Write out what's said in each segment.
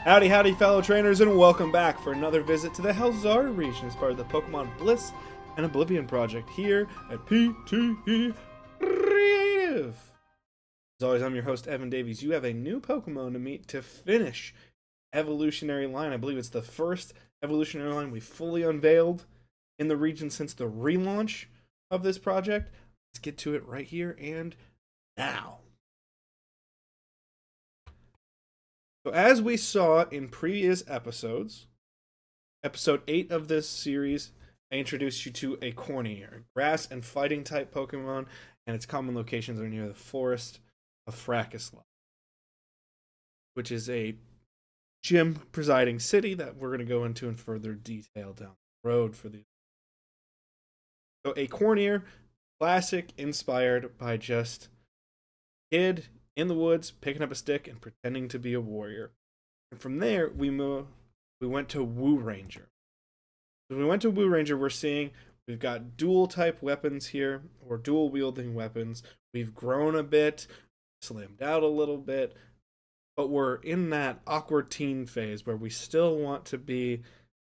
Howdy, howdy, fellow trainers, and welcome back for another visit to the Helzar region as part of the Pokemon Bliss and Oblivion Project here at PTE Creative. As always, I'm your host, Evan Davies. You have a new Pokemon to meet to finish evolutionary line. I believe it's the first evolutionary line we fully unveiled in the region since the relaunch of this project. Let's get to it right here and now. So as we saw in previous episodes, episode 8 of this series, I introduced you to a Cornier, grass and fighting type Pokemon, and its common locations are near the forest of Fracaslot, which is a gym presiding city that we're going to go into in further detail down the road for these. So a Cornier, classic, inspired by just kid in the woods, picking up a stick and pretending to be a warrior. And from there, we went to Woo Ranger. When we went to Woo Ranger, we're seeing we've got dual type weapons here, or dual wielding weapons. We've grown a bit, slimmed out a little bit, but we're in that awkward teen phase where we still want to be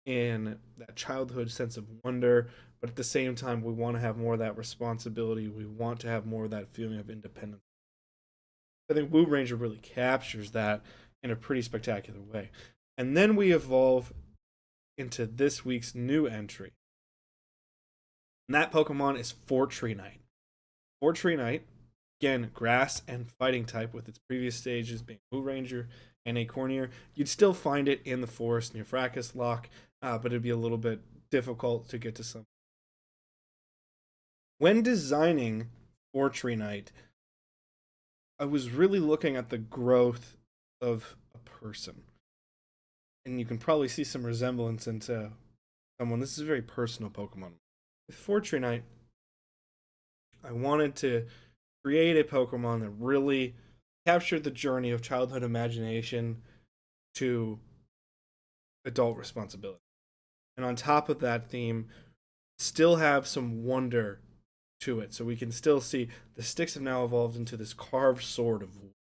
in that childhood sense of wonder, but at the same time, we want to have more of that responsibility. We want to have more of that feeling of independence. I think Woo Ranger really captures that in a pretty spectacular way. And then we evolve into this week's new entry. And that Pokemon is Fortreeknight. Fortreeknight, again, grass and fighting type with its previous stages being Woo Ranger and a Cornier. You'd still find it in the forest near Fracaslot, but it'd be a little bit difficult to get to some. When designing Fortreeknight, I was really looking at the growth of a person. And you can probably see some resemblance into someone. This is a very personal Pokemon. With Fortreeknight, I wanted to create a Pokemon that really captured the journey of childhood imagination to adult responsibility. And on top of that theme, still have some wonder to it, so we can still see the sticks have now evolved into this carved sword of wood.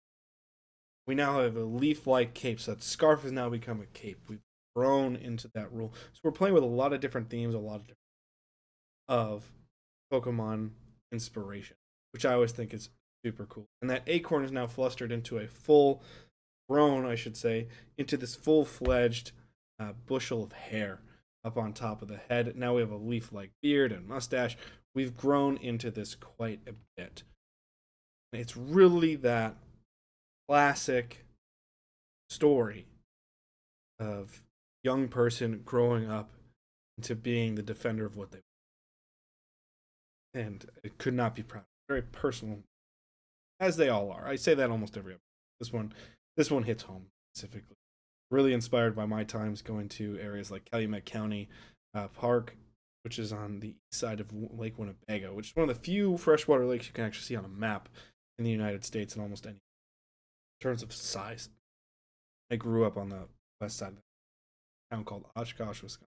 We now have a leaf-like cape, so that scarf has now become a cape. We've grown into that role, so we're playing with a lot of different themes, a lot of different of Pokemon inspiration, which I always think is super cool. And that acorn is now flustered into a full grown, I should say, into this full-fledged bushel of hair up on top of the head. Now we have a leaf-like beard and mustache. We've grown into this quite a bit. It's really that classic story of young person growing up into being the defender of what they want. And it could not be proud. Very personal, as they all are. I say that almost every episode. This one hits home specifically. Really inspired by my times going to areas like Calumet County Park, which is on the east side of Lake Winnebago, which is one of the few freshwater lakes you can actually see on a map in the United States in almost any in terms of size. I grew up on the west side of a town called Oshkosh, Wisconsin.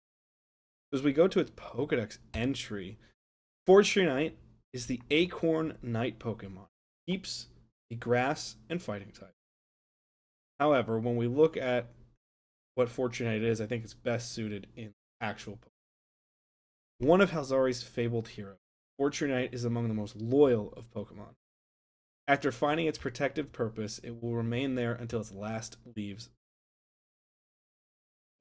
As we go to its Pokedex entry, Fortreeknight is the Acorn Knight Pokemon. Keeps the grass and fighting type. However, when we look at what Fortreeknight is, I think it's best suited in actual Pokemon. One of Halzari's fabled heroes, Fortreeknight is among the most loyal of Pokemon. After finding its protective purpose, it will remain there until its last leaves.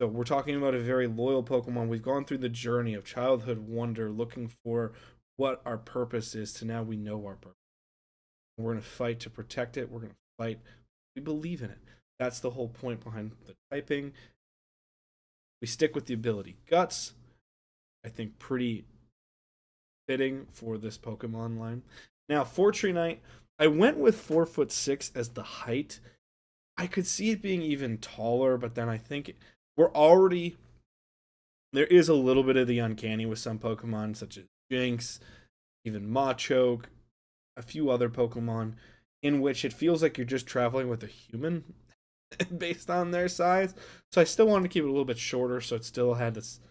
So we're talking about a very loyal Pokemon. We've gone through the journey of childhood wonder, looking for what our purpose is, to now we know our purpose. We're going to fight to protect it. We're going to fight. We believe in it. That's the whole point behind the typing. We stick with the ability Guts. I think pretty fitting for this Pokemon line. Now, Fortreeknight, I went with 4'6" as the height. I could see it being even taller, but then I think there is a little bit of the uncanny with some Pokemon, such as Jinx, even Machoke, a few other Pokemon, in which it feels like you're just traveling with a human based on their size. So I still wanted to keep it a little bit shorter, so it still had this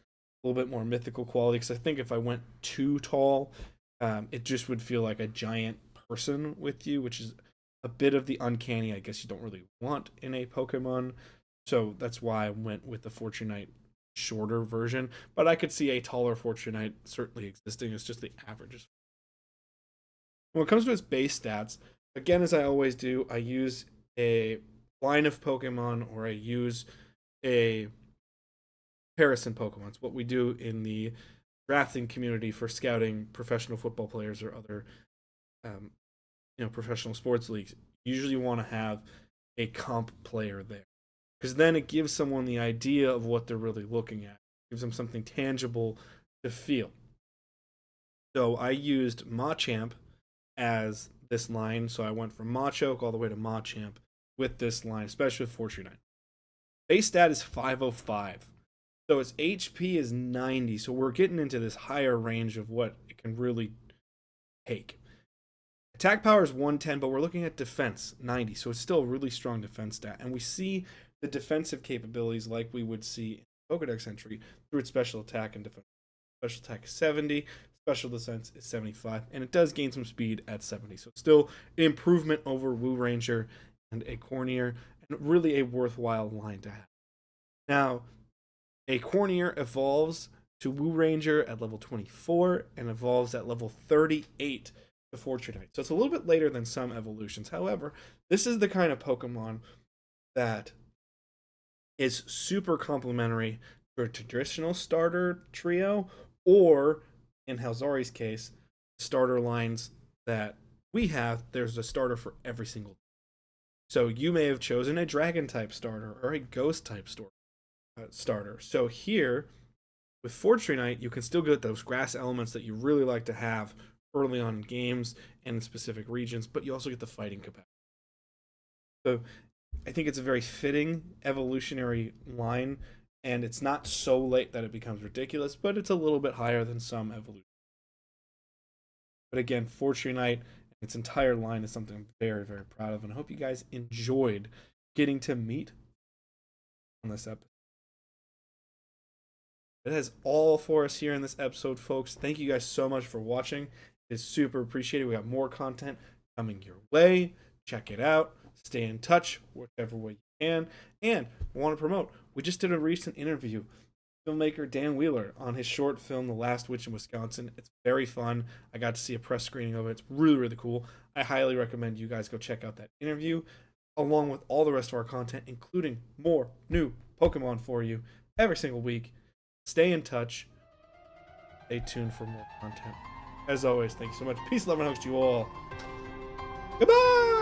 a little bit more mythical quality, because I think if I went too tall, it just would feel like a giant person with you, which is a bit of the uncanny I guess you don't really want in a Pokemon So that's why I went with the Fortunite shorter version. But I could see a taller Fortunite certainly existing. It's just the averages. When it comes to its base stats, again, as I always do, I use a line of Pokemon or I use a comparison Pokemon. It's what we do in the drafting community for scouting professional football players or other um, professional sports leagues. You usually want to have a comp player there, because then it gives someone the idea of what they're really looking at. It gives them something tangible to feel. So I used Machamp as this line, so I went from Machoke all the way to Machamp with this line, especially with Fortunite. Base stat is 505. So its HP is 90, so we're getting into this higher range of what it can really take. Attack power is 110, but we're looking at defense 90, so it's still a really strong defense stat. And we see the defensive capabilities like we would see in Pokedex entry through its special attack and defense. Special attack is 70, special defense is 75, and it does gain some speed at 70. So it's still an improvement over Woo Ranger and a Cornier, and really a worthwhile line to have. Now, a Cornier evolves to Woo Ranger at level 24 and evolves at level 38 to Fortunite. So it's a little bit later than some evolutions. However, this is the kind of Pokemon that is super complementary to a traditional starter trio, or in Halzari's case, starter lines that we have. There's a starter for every single. So you may have chosen a Dragon type starter or a Ghost type starter. So here, with Fortunite, you can still get those grass elements that you really like to have early on in games and in specific regions, but you also get the fighting capacity. So I think it's a very fitting evolutionary line, and it's not so late that it becomes ridiculous, but it's a little bit higher than some evolution. But again, Fortunite, its entire line is something I'm very, very proud of, and I hope you guys enjoyed getting to meet on this episode. That is all for us here in this episode, folks. Thank you guys so much for watching. It's super appreciated. We got more content coming your way. Check it out. Stay in touch whichever way you can. And I want to promote, we just did a recent interview with filmmaker Dan Wheeler on his short film, The Last Witch in Wisconsin. It's very fun. I got to see a press screening of it. It's really, really cool. I highly recommend you guys go check out that interview, along with all the rest of our content, including more new Pokemon for you every single week. Stay in touch. Stay tuned for more content. As always, thank you so much. Peace, love, and hugs to you all. Goodbye!